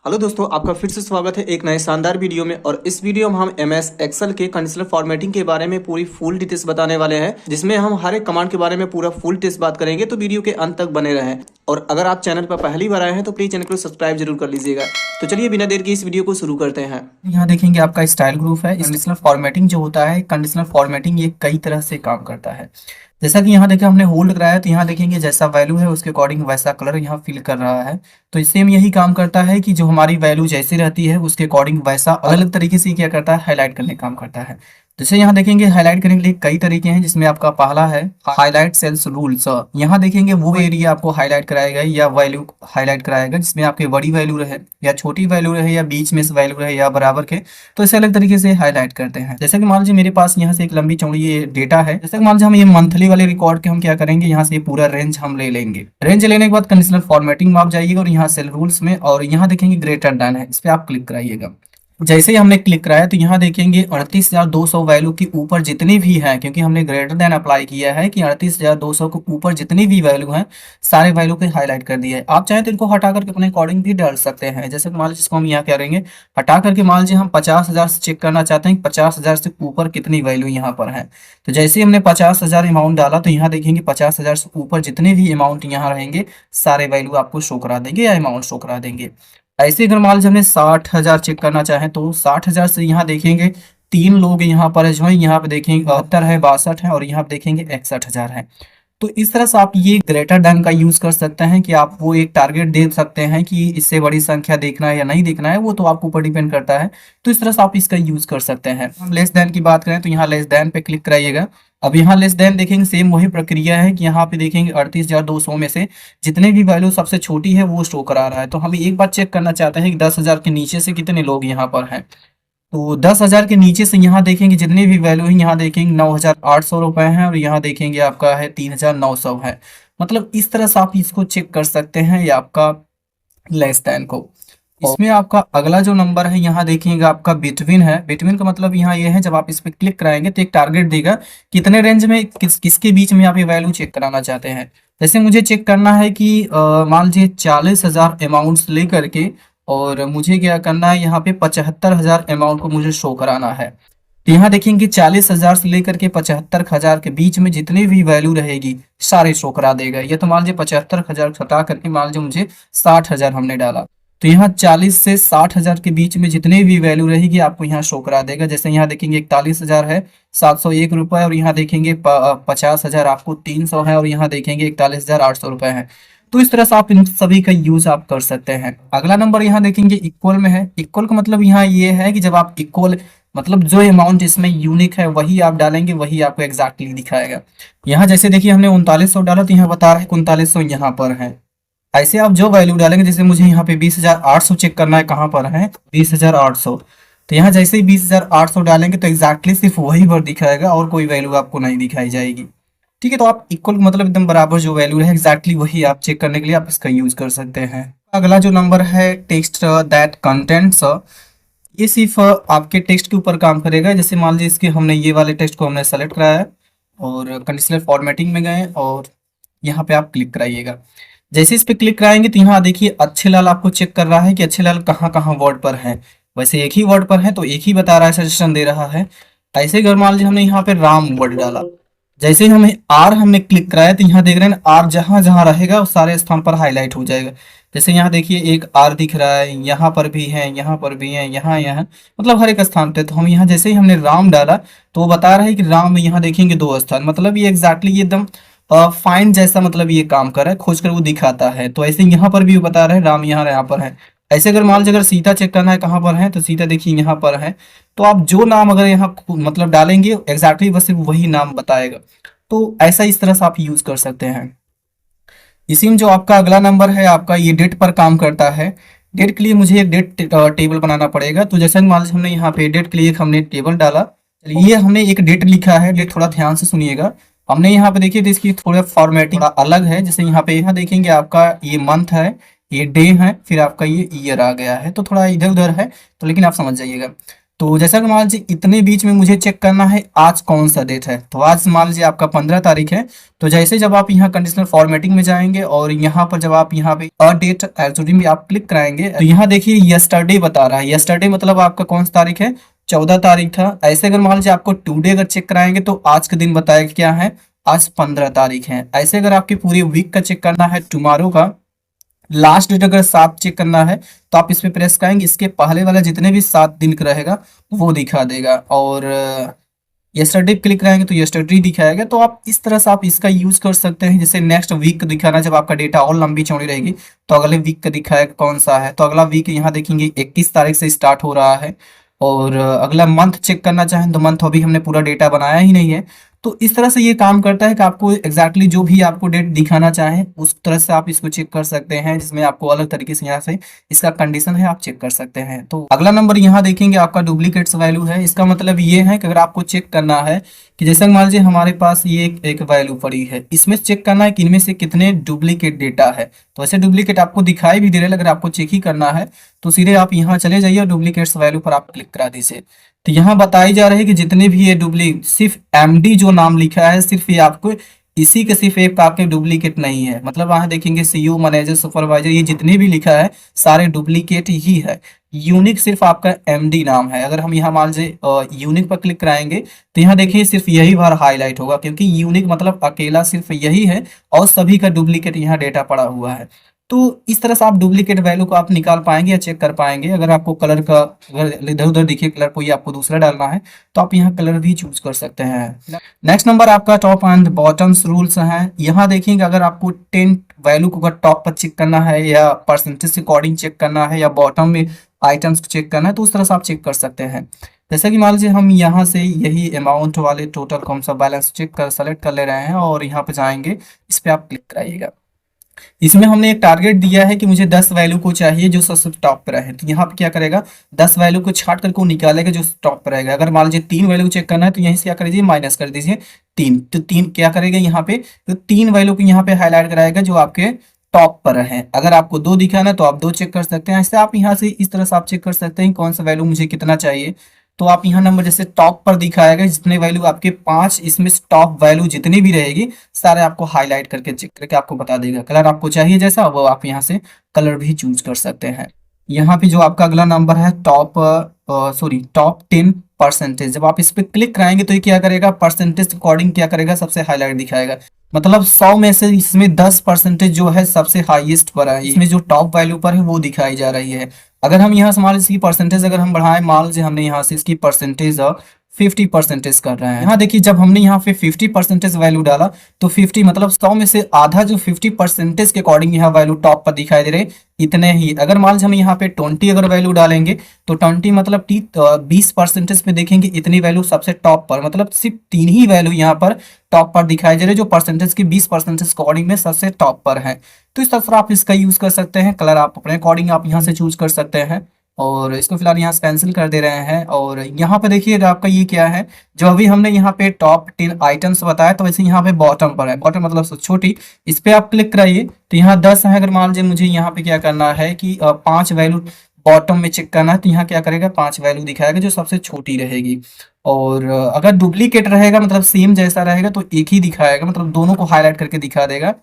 Hello दोस्तों, आपका फिर से स्वागत है एक नए शानदार वीडियो में। और इस वीडियो में हम एमएस एक्सेल के कंडीशनल फॉर्मेटिंग के बारे में पूरी फुल डिटेल्स बताने वाले हैं, जिसमें हम हर एक कमांड के बारे में पूरा फुल डिटेल्स बात करेंगे। तो वीडियो के अंत तक बने रहें। और अगर आप चैनल पर पहली बार आए हैं तो प्लीज चैनल को सब्सक्राइब जरूर कर लीजिएगा। तो चलिए बिना देर के इस वीडियो को शुरू करते हैं। यहाँ देखेंगे आपका स्टाइल ग्रुप है। कंडीशनल फॉर्मेटिंग जो होता है, कंडीशनल फॉर्मेटिंग ये कई तरह से काम करता है। जैसा कि यहाँ देखिए हमने होल्ड कराया, तो यहाँ देखेंगे जैसा वैल्यू है उसके अकॉर्डिंग वैसा कलर यहाँ फिल कर रहा है। तो इससे हम यही काम करता है कि जो हमारी वैल्यू जैसी रहती है उसके अकॉर्डिंग वैसा अलग अलग तरीके से क्या करता है, हाईलाइट करने का काम करता है। जैसे यहाँ देखेंगे हाईलाइट करने के लिए कई तरीके हैं, जिसमें आपका पहला है हाईलाइट सेल्स रूल्स। यहाँ देखेंगे वो एरिया आपको हाईलाइट कराएगा या वैल्यू हाईलाइट कराएगा जिसमें आपकी बड़ी वैल्यू रहे या छोटी वैल्यू रहे या बीच में से वैल्यू रहे या बराबर के। तो इसे अलग तरीके से हाईलाइट करते हैं। जैसे कि मान लीजिए मेरे पास यहाँ से एक लंबी चौड़ी ये डेटा है। जैसे कि मान लीजिए हम ये मंथली वाले रिकॉर्ड के हम क्या करेंगे, यहाँ से पूरा रेंज हम ले लेंगे। रेंज लेने के बाद कंडीशनल फॉर्मेटिंग में आप जाइएगा और यहाँ सेल रूल्स में, और यहाँ देखेंगे ग्रेटर देन है, इस पे आप क्लिक कराइएगा। जैसे ही हमने क्लिक कराया तो यहाँ देखेंगे 38,200 वैल्यू के ऊपर जितनी भी है, क्योंकि हमने ग्रेटर देन अप्लाई किया है कि 38,200 के ऊपर जितनी भी वैल्यू है सारे वैल्यू को हाईलाइट कर दिया है। आप चाहें तो इनको हटा करके अपने अकॉर्डिंग भी डाल सकते हैं। जैसे मान लीजिए इसको हम यहाँ करेंगे हटा करके, मान लीजिए हम 50,000 से चेक करना चाहते हैं कि 50,000 से ऊपर कितनी वैल्यू यहाँ पर है। तो जैसे ही हमने 50,000 अमाउंट डाला तो यहाँ देखेंगे 50,000 से ऊपर जितने भी अमाउंट यहाँ रहेंगे सारे वैल्यू आपको शो करा देंगे या अमाउंट शो करा देंगे। ऐसे अगर मान लीजिए हमने 60,000 चेक करना चाहें तो 60,000 से यहाँ देखेंगे तीन लोग यहाँ पर है, जो है यहाँ पे देखेंगे 72 है, 62 है और यहाँ पे देखेंगे 61,000 है। तो इस तरह से आप ये ग्रेटर देन का यूज कर सकते हैं कि आप वो एक टारगेट दे सकते हैं कि इससे बड़ी संख्या देखना है या नहीं देखना है, वो तो आपके ऊपर डिपेंड करता है। तो इस तरह से आप इसका यूज कर सकते हैं। हम लेस देन की बात करें तो यहाँ लेस देन पे क्लिक कराइएगा। अब यहाँ लेस देन देखेंगे सेम वही प्रक्रिया है कि यहाँ पे देखेंगे 38,200 में से जितने भी वैल्यू सबसे छोटी है वो शो करा रहा है। तो हम एक बार चेक करना चाहते हैं कि 10,000 के नीचे से कितने लोग यहाँ पर हैं। तो 10,000 के नीचे से यहाँ देखेंगे जितने भी वैल्यू है, यहाँ देखेंगे 9,800 रुपए हैं और यहाँ देखेंगे आपका है 3,900 है। मतलब इस तरह से आप इसको चेक कर सकते हैं या आपका लेस देन को। इसमें आपका अगला जो नंबर है यहाँ देखेंगे आपका बिटवीन है। बिटवीन का मतलब यहाँ ये है, जब आप इस पे क्लिक कराएंगे तो एक टारगेट देगा कितने रेंज में किसके बीच में आप ये वैल्यू चेक कराना चाहते हैं। जैसे मुझे चेक करना है कि मान लीजिए 40,000 अमाउंट्स लेकर के, और मुझे क्या करना है यहाँ पे 75,000 अमाउंट को मुझे शो कराना है। तो यहाँ देखेंगे 40,000 से लेकर के 75,000 के बीच में जितनी भी वैल्यू रहेगी सारे शो करा देगा। ये तो मान लीजिए 75,000 हटा करके मान लीजिए मुझे 60,000 हमने डाला, तो यहाँ 40 से 60,000 के बीच में जितनी भी वैल्यू रहेगी आपको यहाँ शो करा देगा। जैसे यहाँ देखेंगे 41,000 है 701 रुपए, और यहाँ देखेंगे 50,000 आपको 300 है, और यहाँ देखेंगे 41,800 रुपए है। तो इस तरह से आप इन सभी का यूज आप कर सकते हैं। अगला नंबर यहाँ देखेंगे इक्वल में है। इक्वल का मतलब यहाँ ये है कि जब आप इक्वल मतलब जो अमाउंट इसमें यूनिक है वही आप डालेंगे, वही आपको एग्जैक्टली दिखाएगा। यहाँ जैसे देखिए हमने 3900 डाला तो यहाँ बता रहा है 3900 यहाँ पर है। ऐसे आप जो वैल्यू डालेंगे, जैसे मुझे यहाँ पे 20,800 चेक करना है, कहाँ पर है 20,800, तो यहाँ जैसे ही 20,800 डालेंगे तो एग्जैक्टली सिर्फ वही वर्ड दिखाएगा और कोई वैल्यू आपको नहीं दिखाई जाएगी। ठीक है, तो आप इक्वल मतलब एकदम बराबर जो वैल्यू है एग्जैक्टली वही आप चेक करने के लिए आप इसका यूज कर सकते हैं। अगला जो नंबर है टेक्स्ट दैट कंटेंट्स, ये सिर्फ आपके टेक्स्ट के ऊपर काम करेगा। जैसे मान लीजिए इसके हमने ये वाले टेक्स्ट को हमने सेलेक्ट कराया है और कंडीशनल फॉर्मेटिंग में गए और यहाँ पे आप क्लिक कराइएगा। जैसे इस पे क्लिक कराएंगे तो यहाँ देखिए अच्छे लाल आपको चेक कर रहा है कि अच्छे लाल कहाँ कहाँ वर्ड पर है। वैसे एक ही वर्ड पर है तो एक ही बता रहा है, सजेशन दे रहा है। ऐसे अगर मान लीजिए हमने यहाँ पे राम वर्ड डाला, जैसे ही हमें आर हमने क्लिक कराया तो यहाँ देख रहे हैं आर जहां जहां रहेगा उस सारे स्थान पर हाईलाइट हो जाएगा। जैसे यहाँ देखिए एक आर दिख रहा है, यहाँ पर भी है, यहाँ पर भी है, यहाँ यहाँ मतलब हर एक स्थान पे। तो हम यहाँ जैसे ही हमने राम डाला तो वो बता रहा है कि राम में यहाँ देखेंगे 2 स्थान, मतलब ये एग्जैक्टली ये एकदम फाइंड जैसा मतलब ये काम कर रहा है, खोज कर वो दिखाता है। तो ऐसे यहाँ पर भी वो बता रहा है राम यहाँ पर है। ऐसे अगर मान लीजिए अगर सीता चेक करना है कहाँ पर है, तो सीता देखिए यहाँ पर है। तो आप जो नाम अगर यहाँ मतलब डालेंगे एग्जैक्टली बस वही नाम बताएगा। तो ऐसा इस तरह से आप यूज कर सकते हैं। इसी में जो आपका अगला नंबर है आपका ये डेट पर काम करता है। डेट के लिए मुझे एक डेट टेबल बनाना पड़ेगा। तो जैसे मान लीजिए हमने यहाँ पे डेट के लिए एक हमने टेबल डाला। चलिए ये हमने एक डेट लिखा है, डेट थोड़ा ध्यान से सुनिएगा। हमने यहाँ पे देखिए तो इसकी थोड़ा फॉर्मेटिंग अलग है। जैसे यहाँ पे यहाँ देखेंगे आपका ये मंथ है, ये डे है, फिर आपका ये ईयर आ गया है, तो थोड़ा इधर उधर है तो लेकिन आप समझ जाइएगा। तो जैसा कि मान लीजिए इतने बीच में मुझे चेक करना है आज कौन सा डेट है, तो आज मान लीजिए आपका 15 तारीख है। तो जैसे जब आप यहाँ कंडीशनल फॉर्मेटिंग में जाएंगे और यहाँ पर जब आप यहाँ पे अ डेट एक्चुअली में आप क्लिक कराएंगे तो यहाँ देखिए यस्टरडे बता रहा है। यस्टरडे मतलब आपका कौन सा तारीख है, 14 तारीख था। ऐसे अगर मान लीजिए आपको टुडे अगर चेक कराएंगे तो आज के दिन बताएगा क्या है, आज 15 तारीख है। ऐसे अगर आपकी पूरी वीक का चेक करना है, टुमारो का लास्ट डेट अगर 7 चेक करना है तो आप इस पे प्रेस करेंगे, इसके पहले वाला जितने भी 7 दिन का रहेगा वो दिखा देगा। और यस्टरडे क्लिक करेंगे तो यस्टरडे दिखाएगा। तो आप इस तरह से आप इसका यूज कर सकते हैं। जैसे नेक्स्ट वीक दिखाना, जब आपका डेटा और लंबी चौड़ी रहेगी तो अगले वीक का दिखाएगा कौन सा है। तो अगला वीक यहाँ देखेंगे 21 तारीख से स्टार्ट हो रहा है। और अगला मंथ चेक करना चाहें तो मंथ अभी हमने पूरा डेटा बनाया ही नहीं है। तो इस तरह से ये काम करता है कि आपको एग्जैक्टली जो भी आपको डेट दिखाना चाहें उस तरह से आप इसको चेक कर सकते हैं, जिसमें आपको अलग तरीके से यहाँ से इसका कंडीशन है आप चेक कर सकते हैं। तो अगला नंबर यहाँ देखेंगे आपका डुप्लीकेट्स वैल्यू है। इसका मतलब ये है कि अगर आपको चेक करना है कि जैसे मान लीजिए हमारे पास ये एक वैल्यू पड़ी है, इसमें चेक करना है कि इनमें से कितने डुप्लीकेट डेटा है। तो ऐसे डुप्लीकेट आपको दिखाई भी दे रहे हैं, अगर आपको चेक ही करना है तो सीधे आप यहाँ चले जाइए और डुप्लीकेट्स वैल्यू पर आप क्लिक करा दीजिए। तो यहाँ बताई जा रही है कि जितने भी ये सिर्फ एमडी जो नाम लिखा है सिर्फ ये आपको इसी के सिर्फ एक आपके डुप्लीकेट नहीं है। मतलब वहां देखेंगे सीईओ, मैनेजर, सुपरवाइजर, ये जितने भी लिखा है सारे डुप्लीकेट ही है। यूनिक सिर्फ आपका एमडी नाम है। अगर हम यहाँ मान लीजिए यूनिक पर क्लिक कराएंगे तो यहाँ देखिए सिर्फ यही बार हाईलाइट होगा, क्योंकि यूनिक मतलब अकेला सिर्फ यही है और सभी का डुप्लीकेट यहाँ डेटा पड़ा हुआ है। तो इस तरह से आप डुप्लीकेट वैल्यू को आप निकाल पाएंगे या चेक कर पाएंगे। अगर आपको कलर का अगर इधर उधर दिखे कलर कोई आपको दूसरा डालना है तो आप यहाँ कलर भी चूज कर सकते हैं। नेक्स्ट नंबर आपका टॉप एंड बॉटम्स रूल्स हैं। यहाँ देखेंगे अगर आपको 10 वैल्यू को अगर टॉप पर चेक करना है या परसेंटेज अकॉर्डिंग चेक करना है या बॉटम में आइटम्स को चेक करना है तो उस तरह से आप चेक कर सकते हैं। जैसा कि मान लीजिए हम यहाँ से यही अमाउंट वाले टोटल कौन सा बैलेंस चेक कर सेलेक्ट कर ले रहे हैं और यहाँ पे जाएंगे, इस पे आप क्लिक कराइएगा। इसमें हमने एक टारगेट दिया है कि मुझे 10 वैल्यू को चाहिए जो सबसे टॉप पर रहे। तो यहाँ पे क्या करेगा, 10 वैल्यू को छाट करके वो निकालेगा जो टॉप पर रहेगा। अगर मान लीजिए 3 वैल्यू चेक करना है तो यहीं से क्या कर दीजिए, माइनस कर दीजिए 3। तो 3 क्या करेगा यहाँ पे, तो 3 वैल्यू को यहाँ पे हाईलाइट कराएगा जो आपके टॉप पर है। अगर आपको 2 दिखाना है तो आप 2 चेक कर सकते हैं। ऐसे आप यहाँ से इस तरह से आप चेक कर सकते हैं कौन सा वैल्यू मुझे कितना चाहिए। तो आप यहाँ नंबर जैसे टॉप पर दिखाएगा जितने वैल्यू आपके 5, इसमें टॉप वैल्यू जितनी भी रहेगी सारे आपको हाईलाइट करके चेक करके आपको बता देगा। कलर आपको चाहिए जैसा वो आप यहाँ से कलर भी चूज कर सकते हैं। यहाँ पे जो आपका अगला नंबर है टॉप 10%। जब आप इस पे क्लिक कराएंगे तो ये क्या करेगा, परसेंटेज अकॉर्डिंग क्या करेगा, सबसे हाईलाइट दिखाएगा। मतलब 100 में से इसमें 10% जो है सबसे हाईएस्ट पर है, इसमें जो टॉप वैल्यू पर है वो दिखाई जा रही है। अगर हम यहाँ से मान लीजिए इसकी परसेंटेज अगर हम बढ़ाएं, मान लीजिए हमने यहाँ से इसकी परसेंटेज 50% कर रहे हैं। यहाँ देखिए जब हमने यहाँ पे 50% वैल्यू डाला तो 50 मतलब 100 में से आधा जो 50% के अकॉर्डिंग यहाँ वैल्यू टॉप पर दिखाई दे रहे इतने ही। अगर मान लीजिए हम यहाँ पे 20 अगर वैल्यू डालेंगे तो 20 मतलब 20% में देखेंगे इतनी वैल्यू सबसे टॉप पर, मतलब सिर्फ 3 ही वैल्यू यहाँ पर टॉप पर दिखाई दे रहे जो परसेंटेज की 20% अकॉर्डिंग में सबसे टॉप पर है। तो इस तरह से आप इसका यूज कर सकते हैं। कलर आप अपने अकॉर्डिंग आप यहाँ से चूज कर सकते हैं और इसको फिलहाल यहाँ से कैंसिल कर दे रहे हैं। और यहाँ पे देखिएगा आपका ये क्या है, जो अभी हमने यहाँ पे टॉप 10 आइटम्स बताया तो वैसे यहाँ पे बॉटम पर है, बॉटम मतलब सबसे छोटी, इस पे आप क्लिक कराइए तो यहाँ 10 है। अगर मान लीजिए मुझे यहाँ पे क्या करना है कि 5 वैल्यू बॉटम में चेक करना है तो यहाँ क्या करेगा, 5 वैल्यू दिखाएगा जो सबसे छोटी रहेगी। और अगर डुप्लीकेट रहेगा मतलब सेम जैसा रहेगा तो एक ही दिखाएगा, मतलब दोनों को हाईलाइट करके दिखा देगा।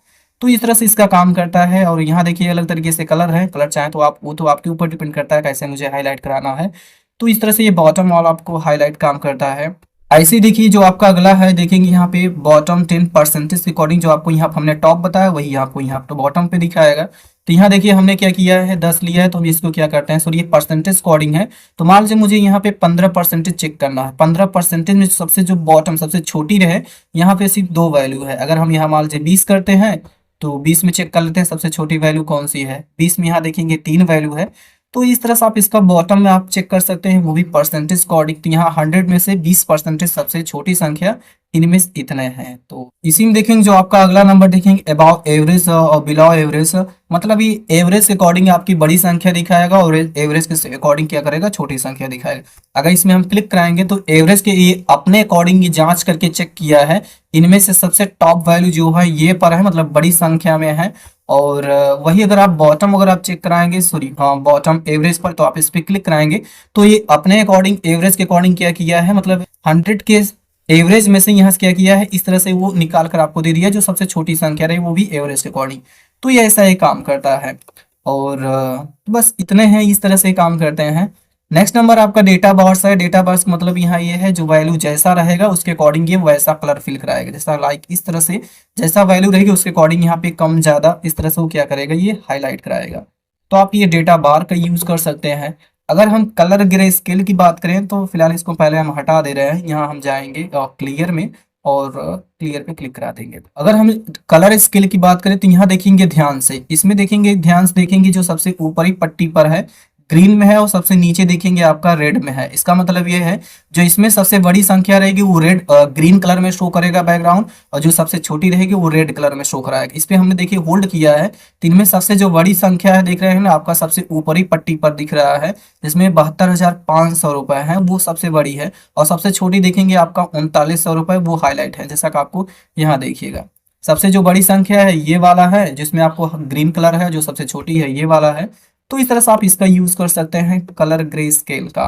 तो इस तरह से इसका काम करता है। और यहाँ देखिए अलग तरीके से कलर है, कलर चाहे तो आप वो तो आपके ऊपर डिपेंड करता है कैसे मुझे हाईलाइट कराना है। तो इस तरह से ये बॉटम वाला आपको हाईलाइट काम करता है। ऐसे देखिए जो आपका अगला है देखेंगे यहाँ पे बॉटम 10% के अकॉर्डिंग जो आपको यहाँ हमने टॉप बताया वही आपको यहाँ तो बॉटम पे दिखाएगा। तो यहाँ देखिए हमने क्या किया है 10 लिया है तो हम इसको क्या करते हैं, सॉरी ये परसेंटेज अकॉर्डिंग है। तो मान लीजिए मुझे यहाँ पे 15% चेक करना है। 15% में सबसे जो बॉटम सबसे छोटी रहे यहाँ पे सिर्फ 2 वैल्यू है। अगर हम यहाँ मान लीजिए 20 करते हैं तो 20 में चेक कर लेते हैं सबसे छोटी वैल्यू कौन सी है। 20 में यहाँ देखेंगे 3 वैल्यू है। तो इस तरह से आप इसका बॉटम में आप चेक कर सकते हैं, वो भी परसेंटेज अकॉर्डिंग। तो यहाँ 100 में से 20% सबसे छोटी संख्या इनमें इतने हैं। तो इसी में देखेंगे जो आपका अगला नंबर देखेंगे अबाउ एवरेज और बिलो एवरेज, मतलब ये एवरेज के अकॉर्डिंग आपकी बड़ी संख्या दिखाएगा और एवरेज के अकॉर्डिंग क्या करेगा, छोटी संख्या दिखाएगा। अगर इसमें हम क्लिक कराएंगे तो एवरेज के ये अपने अकॉर्डिंग ये जांच करके चेक किया है, इनमें से सबसे टॉप वैल्यू जो है ये पर है, मतलब बड़ी संख्या में है। और वही अगर आप बॉटम अगर आप चेक कराएंगे, सॉरी हाँ बॉटम एवरेज पर, तो आप इस पे क्लिक कराएंगे तो ये अपने अकॉर्डिंग एवरेज के अकॉर्डिंग क्या किया है, मतलब 100 के एवरेज में से यहाँ से क्या किया है, इस तरह से वो निकाल कर आपको दे दिया जो सबसे छोटी संख्या रही वो भी एवरेज के अकॉर्डिंग। तो ये ऐसा ही काम करता है। और बस इतने हैं, इस तरह से काम करते हैं। नेक्स्ट नंबर आपका डेटा बॉक्स है। डेटा बॉक्स मतलब यहाँ ये है जो वैल्यू जैसा रहेगा उसके अकॉर्डिंग ये वैसा कलर फिल कराएगा, जैसा लाइक इस तरह से जैसा वैल्यू रहेगी उसके अकॉर्डिंग यहाँ पे कम ज्यादा इस तरह से वो क्या करेगा, ये हाईलाइट कराएगा। तो आप ये डेटा बार का यूज कर सकते हैं। अगर हम कलर ग्रे स्केल की बात करें तो फिलहाल इसको पहले हम हटा दे रहे हैं, यहाँ हम जाएंगे क्लियर में और क्लियर पे क्लिक करा देंगे। अगर हम कलर स्केल की बात करें तो यहाँ देखेंगे ध्यान से, इसमें देखेंगे ध्यान से देखेंगे जो सबसे ऊपरी पट्टी पर है ग्रीन में है और सबसे नीचे देखेंगे आपका रेड में है। इसका मतलब ये है जो इसमें सबसे बड़ी संख्या रहेगी वो रेड ग्रीन कलर में शो करेगा बैकग्राउंड, और जो सबसे छोटी रहेगी वो रेड कलर में शो कराएगा। इस पे हमने देखिए होल्ड किया है, तो इनमें सबसे जो बड़ी संख्या है देख रहे हैं ना आपका सबसे ऊपरी पट्टी पर दिख रहा है जिसमें 72,500 रुपए है, वो सबसे बड़ी है। और सबसे छोटी देखेंगे आपका 3900 रुपए, वो हाईलाइट है जैसा कि आपको यहाँ देखिएगा। सबसे जो बड़ी संख्या है ये वाला है जिसमें आपको ग्रीन कलर है, जो सबसे छोटी है ये वाला है। तो इस तरह से आप इसका यूज कर सकते हैं कलर ग्रे स्केल का।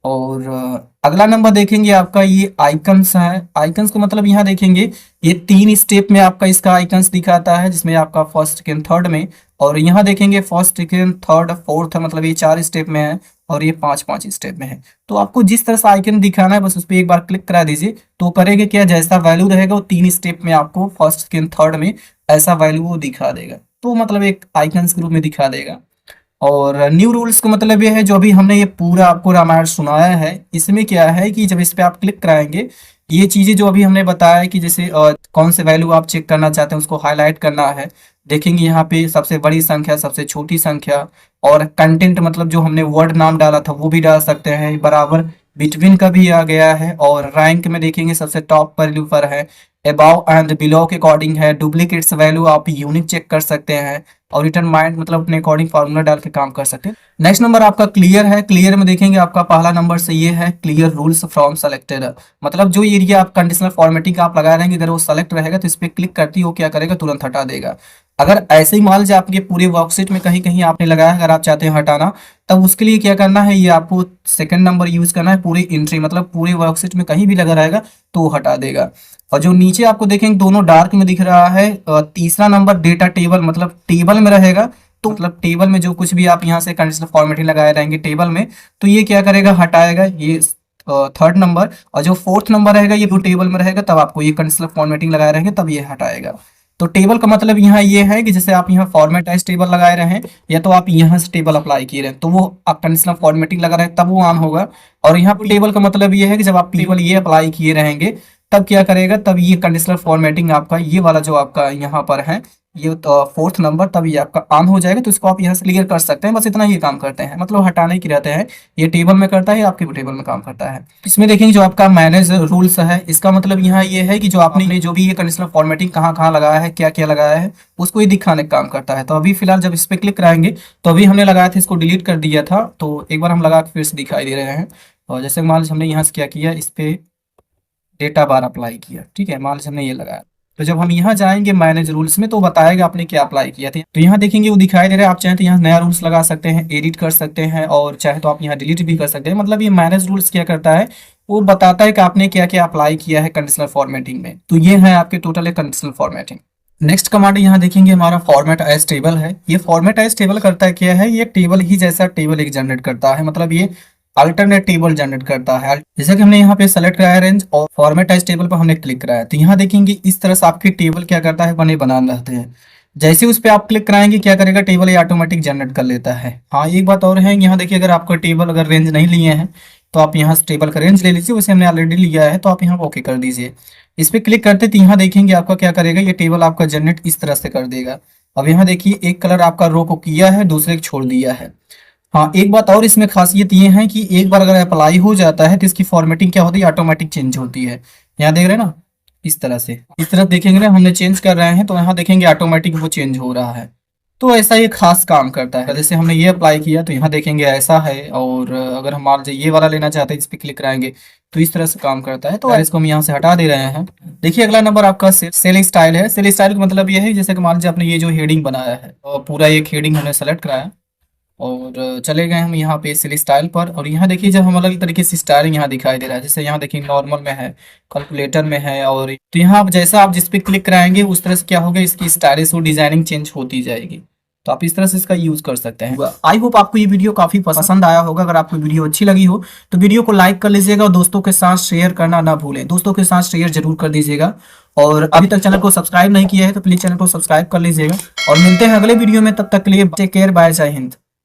और अगला नंबर देखेंगे आपका ये आइकन्स है। आइकन्स को मतलब यहाँ देखेंगे ये 3 स्टेप में आपका इसका आइकन्स दिखाता है, जिसमें आपका फर्स्ट सेकेंड थर्ड में, और यहाँ देखेंगे फर्स्ट सेकेंड थर्ड फोर्थ मतलब ये 4 स्टेप में है और ये 5 स्टेप में है। तो आपको जिस तरह से आइकन दिखाना है बस उस पर एक बार क्लिक करा दीजिए, तो करेंगे क्या, जैसा वैल्यू रहेगा वो 3 स्टेप में आपको फर्स्ट सेकेंड थर्ड में ऐसा वैल्यू वो दिखा देगा। तो मतलब एक आइकन्स के रूप में दिखा देगा। और न्यू रूल्स का मतलब ये है जो अभी हमने ये पूरा आपको रामायण सुनाया है, इसमें क्या है कि जब इस पे आप क्लिक कराएंगे ये चीजें जो अभी हमने बताया है कि जैसे कौन से वैल्यू आप चेक करना चाहते हैं उसको हाईलाइट करना है। देखेंगे यहाँ पे सबसे बड़ी संख्या, सबसे छोटी संख्या, और कंटेंट मतलब जो हमने वर्ड नाम डाला था वो भी डाल सकते हैं, बराबर बिटवीन का भी आ गया है। और रैंक में देखेंगे सबसे टॉप वैल्यू पर है, अबाव एंड बिलो के अकॉर्डिंग है, डुप्लीकेट्स वैल्यू आप यूनिक चेक कर सकते हैं, और रिटर्न माइंड मतलब अपने अकॉर्डिंग फार्मूला डाल के काम कर सकते हैं। नेक्स्ट नंबर आपका क्लियर है। क्लियर में देखेंगे आपका पहला नंबर से ये है क्लियर रूल्स फ्रॉम सेलेक्टेड, मतलब जो एरिया आप कंडीशनल फॉर्मेटिंग का आप लगा रहेंगे अगर वो सेलेक्ट रहेगा तो इस पर क्लिक करती है वो क्या करेगा, तुरंत हटा देगा। अगर ऐसे ही मान लीजिए आपके पूरे वर्कशीट में कहीं कहीं आपने लगाया, अगर आप चाहते हैं हटाना, तब उसके लिए क्या करना है, ये आपको सेकंड नंबर यूज करना है। पूरी एंट्री मतलब पूरे वर्कशीट में कहीं भी लगा रहेगा तो वो हटा देगा। और जो नीचे आपको देखेंगे दोनों डार्क में दिख रहा है, तीसरा नंबर डेटा टेबल मतलब टेबल में रहेगा, तो मतलब टेबल में जो कुछ भी आप यहाँ से कंडीशनल फॉर्मेटिंग लगाए रहेंगे टेबल में, तो ये क्या करेगा, हटाएगा ये थर्ड नंबर। और जो फोर्थ नंबर रहेगा ये टेबल में रहेगा, तब आपको ये कंडीशनल फॉर्मेटिंग लगाए रहेंगे तब ये हटाएगा। तो टेबल का मतलब यहाँ ये है कि जैसे आप यहाँ फॉर्मेट एज टेबल लगाए रहे हैं या तो आप यहाँ से टेबल अप्लाई किए रहे तो वो आप कंडीशनल फॉर्मेटिंग लगा रहे हैं तब वो ऑन होगा। और यहाँ पर टेबल का मतलब ये है कि जब आप टेबल ये अप्लाई किए रहेंगे तब क्या करेगा, तब ये कंडीशनल फॉर्मेटिंग आपका ये वाला जो आपका यहाँ पर है ये फोर्थ नंबर, तब ये आपका ऑन हो जाएगा। तो इसको आप यहाँ से क्लियर कर सकते हैं। बस इतना ही काम करते हैं, मतलब हटाने की रहते हैं। ये टेबल में करता है, आपके टेबल में काम करता है। इसमें देखेंगे जो आपका मैनेज रूल्स है, इसका मतलब यहाँ ये है कि जो आपने जो भी ये कंडीशनल फॉर्मेटिंग कहाँ कहाँ लगाया है, क्या क्या लगाया है, उसको ये दिखाने का काम करता है। तो अभी फिलहाल जब इस पर क्लिक कराएंगे तो अभी हमने लगाया था, इसको डिलीट कर दिया था, तो एक बार हम लगा के फिर से दिखाई दे रहे हैं। और जैसे मान लीजिए हमने यहाँ से क्या किया, इस पे डेटा बार अप्लाई किया, ठीक है, मान लीजिए हमने ये लगाया। तो जब हम यहाँ जाएंगे मैनेज रूल्स में तो बताएगा आपने क्या अप्लाई किया था। तो यहाँ देखेंगे वो दिखाई दे रहा है, आप चाहें तो यहाँ नया रूल्स लगा सकते हैं, एडिट कर सकते हैं, और चाहे तो आप यहाँ डिलीट भी कर सकते हैं। मतलब ये मैनेज रूल्स क्या करता है, वो बताता है कि आपने क्या क्या अप्लाई किया है कंडीशनल फॉर्मेटिंग में। तो ये है आपके total conditional formatting. Next command यहाँ देखेंगे हमारा फॉर्मेट एज टेबल है। ये फॉर्मेट एज टेबल करता है क्या है, ये टेबल ही जैसा टेबल एक जनरेट करता है, मतलब ये अल्टरनेट टेबल जनरेट करता है। जैसे कि हमने यहाँ पे सेलेक्ट कराया रेंज और फॉर्मेट एज टेबल पर हमने क्लिक कराया, तो यहाँ देखेंगे इस तरह से आपके टेबल क्या करता है, बने बनान रहते हैं। जैसे उस पर आप क्लिक कराएंगे क्या करेगा, टेबल ये ऑटोमेटिक जनरेट कर लेता है। हाँ एक बात और है, यहाँ देखिए अगर आपका टेबल अगर रेंज नहीं लिए हैं तो आप यहाँ से टेबल का रेंज ले लीजिए, वैसे हमने ऑलरेडी लिया है तो आप यहाँ ओके कर दीजिए। इस पर क्लिक करते तो यहाँ देखेंगे आपका क्या करेगा, ये टेबल आपका जनरेट इस तरह से कर देगा। अब यहाँ देखिए एक कलर आपका रो को किया है, दूसरे को छोड़ दिया है। हाँ एक बात और इसमें खासियत ये है कि एक बार अगर अप्लाई हो जाता है तो इसकी फॉर्मेटिंग क्या होती है, ऑटोमेटिक चेंज होती है। यहाँ देख रहे हैं ना, इस तरह से इस तरफ देखेंगे ना, हमने चेंज कर रहे हैं तो यहाँ देखेंगे ऑटोमेटिक वो चेंज हो रहा है। तो ऐसा ये खास काम करता है। जैसे हमने ये अप्लाई किया तो यहाँ देखेंगे ऐसा है, और अगर हम मान लीजिए ये वाला लेना चाहते हैं इस पर क्लिक कराएंगे तो इस तरह से काम करता है। तो इसको हम यहाँ से हटा दे रहे हैं। देखिए अगला नंबर आपका सेल स्टाइल है। सेल स्टाइल का मतलब ये है जैसे कि मान लीजिए आपने ये जो हेडिंग बनाया है और पूरा एक हेडिंग हमने सेलेक्ट कराया और चले गए हम यहाँ पे सेल स्टाइल पर। और यहाँ देखिए जब हम अलग तरीके से स्टाइलिंग यहाँ दिखाई दे रहा है, जैसे यहाँ देखिए नॉर्मल में है, कैलकुलेटर में है, और तो यहाँ आप जैसा आप जिस पे क्लिक कराएंगे उस तरह से क्या होगा, इसकी स्टाइलिश और डिजाइनिंग चेंज होती जाएगी। तो आप इस तरह से इसका यूज कर सकते हैं। आई होप आपको ये वीडियो काफी पसंद आया होगा। अगर आपको वीडियो अच्छी लगी हो तो वीडियो को लाइक कर लीजिएगा और दोस्तों के साथ शेयर करना ना भूलें। दोस्तों के साथ शेयर जरूर कर दीजिएगा। और अभी तक चैनल को सब्सक्राइब नहीं किया है तो प्लीज चैनल को सब्सक्राइब कर लीजिएगा। और मिलते हैं अगले वीडियो में, तब तक के लिए टेक केयर, बाय, जय हिंद।